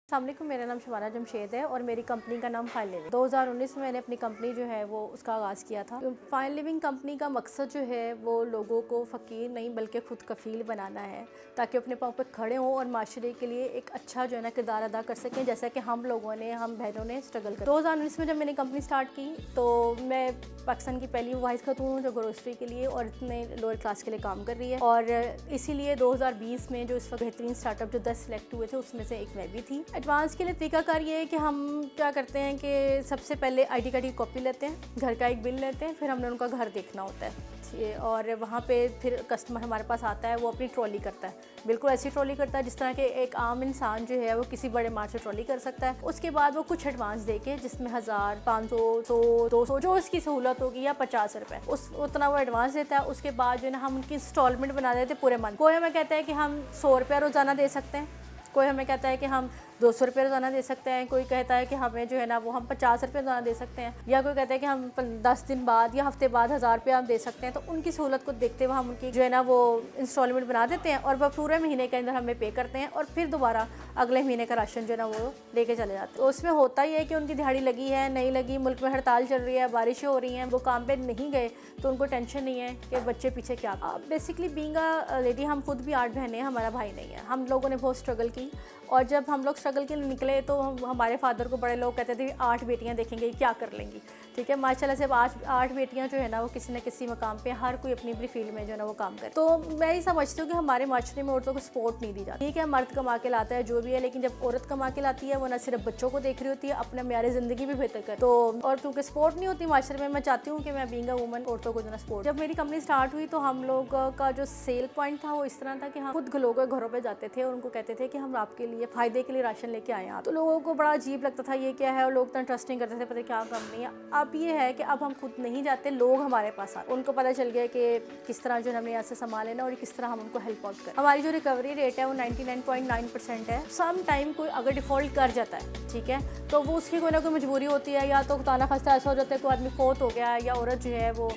अस्सलामुअलैकुम, मेरा नाम शबाना जमशेद है और मेरी कंपनी का नाम फाइन लिविंग। 2019 में मैंने अपनी कंपनी जो है वो उसका आगाज़ किया था। फाइन लिविंग कंपनी का मकसद जो है वो लोगों को फ़कीर नहीं बल्कि खुद कफ़ील बनाना है, ताकि अपने पाँव पर खड़े हों और माशरे के लिए एक अच्छा जो है ना किरदार अदा कर सकें, जैसा कि हम बहनों ने स्ट्रगल कर। 2019 में जब मैंने कंपनी स्टार्ट की तो मैं पाकिस्तान की पहली वाहिद खातून हूँ जो ग्रोसरी के लिए और इतने लोअर क्लास के लिए काम कर रही है, और इसीलिए 2020 में जो इस वक्त बेहतरीन स्टार्टअप जो 10 सिलेक्ट हुए थे उसमें से एक मैं भी थी। एडवांस के लिए तरीकाकार ये है कि हम क्या करते हैं कि सबसे पहले आईडी कार्ड की कॉपी लेते हैं, घर का एक बिल लेते हैं, फिर हमने उनका घर देखना होता है और वहाँ पे फिर कस्टमर हमारे पास आता है, वो अपनी ट्रॉली करता है, बिल्कुल ऐसी ट्रॉली करता है जिस तरह के एक आम इंसान जो है वो किसी बड़े मार्ट से ट्रॉली कर सकता है। उसके बाद वो कुछ एडवांस देके जिसमें 1000, 500, 100, 200 जो उसकी सहूलत होगी या 50 रुपये उतना वो एडवांस देता है। उसके बाद जो है ना हम उनकी इंस्टॉलमेंट बना देते हैं पूरे मंथ। कोई हमें कहता है कि हम 100 रुपया रोज़ाना दे सकते हैं, कोई हमें कहता है कि हम 200 रुपये रोज़ाना दे सकते हैं, कोई कहता है कि हमें जो है ना वो हम 50 रुपये रोज़ाना दे सकते हैं, या कोई कहता है कि हम 10 दिन बाद या हफ्ते बाद 1000 रुपये हम दे सकते हैं। तो उनकी सहूलत को देखते हुए हम उनकी जो है ना वो इंस्टॉलमेंट बना देते हैं और वह पूरे महीने के अंदर हमें पे करते हैं और फिर दोबारा अगले महीने का राशन जो है ना वो लेके चले जाते हैं। तो उसमें होता ही है कि उनकी दिहाड़ी लगी है नहीं लगी, मुल्क में हड़ताल चल रही है, बारिशें हो रही हैं, वो काम पे नहीं गए तो उनको टेंशन नहीं है कि बच्चे पीछे क्या। बेसिकली बीइंग अ लेडी हम खुद भी 8 बहनें हैं, हमारा भाई नहीं है। हम लोगों ने बहुत स्ट्रगल की और जब हम लोग स्ट्रगल के लिए निकले तो हमारे फादर को बड़े लोग कहते थे 8 बेटियां देखेंगे क्या कर लेंगी। ठीक है, माशाल्लाह से 8 बेटियां जो है ना वो किसी न किसी मकाम पे हर कोई अपनी अपनी फील्ड में जो है ना वो काम करे। तो मैं ये समझती हूँ कि हमारे माशरे में औरतों को सपोर्ट नहीं दी जाती। ठीक है, मर्द कमा के लाता है जो भी है, लेकिन जब औरत कमा के लाती है वो न सिर्फ बच्चों को देख रही होती है, अपने म्यार ज़िंदगी भी बेहतर करे। तो और क्योंकि सपोर्ट नहीं होती माशरे में, मैं चाहती हूँ कि मैं बीइंग अ वुमन औरतों को जो ना सपोर्ट। जब मेरी कंपनी स्टार्ट हुई तो हम लोग का जो सेल पॉइंट था वो इस तरह था कि हम खुद लोगों के घरों पर जाते थे और उनको कहते थे कि हम आपके लिए फ़ायदे के लिए राशन लेके आए हैं। तो लोगों को बड़ा अजीब लगता था ये क्या है, और लोग तो ट्रस्ट नहीं करते थे, पता क्या कंपनी है। अब ये है कि अब हम खुद नहीं जाते, लोग हमारे पास आते, उनको पता चल गया कि किस तरह जो हमने यहाँ से सामान लेना और किस तरह हम उनको हेल्प आउट करें। हमारी जो रिकवरी रेट है वो 99.9% है। सम टाइम कोई अगर डिफ़ॉल्ट कर जाता है, ठीक है, तो वो उसकी कोई ना कोई मजबूरी होती है, या तो ताना खस्ता ऐसा हो जाता है कोई आदमी फोत हो गया या औरत जो है वो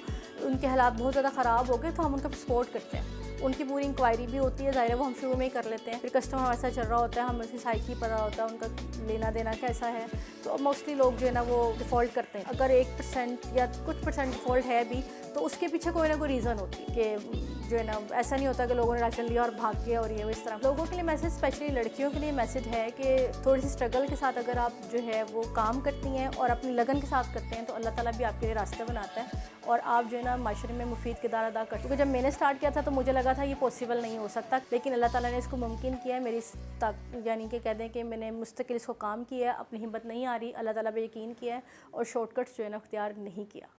उनके हालात बहुत ज़्यादा ख़राब हो गए, तो हम उनका सपोर्ट करते हैं। उनकी पूरी इंक्वायरी भी होती है, ज़ाहिर है वो हम शुरू में ही कर लेते हैं। फिर कस्टमर हमारे साथ चल रहा होता है, हमें उसकी साइकी पता होता है, उनका लेना देना कैसा है, तो मोस्टली लोग जो है ना वो डिफ़ॉल्ट करते हैं। अगर 1% या कुछ परसेंट डिफ़ॉल्ट है भी तो उसके पीछे कोई ना कोई रीज़न होती है कि जो है ना ऐसा नहीं होता कि लोगों ने राशन लिया और भाग गया और ये इस तरह। लोगों के लिए मैसेज, स्पेशली लड़कियों के लिए मैसेज है कि थोड़ी सी स्ट्रगल के साथ अगर आप जो है वो काम करती हैं और अपनी लगन के साथ करते हैं तो अल्लाह ताला भी आपके लिए रास्ते बनाता है और आप जो है ना माशरे में मुफीद किरदार अदा करते हैं। क्योंकि जब मैंने स्टार्ट किया था तो मुझे लगा था ये पॉसिबल नहीं हो सकता, लेकिन अल्लाह ताला ने इसको मुमकिन किया है। मेरी यानी कि कह दें कि मैंने मुस्तकिल इसको काम किया है, अपनी हिम्मत नहीं आ रही, अल्लाह ताला पे यकीन किया है और शॉर्टकट्स जो है ना इख्तियार नहीं किया।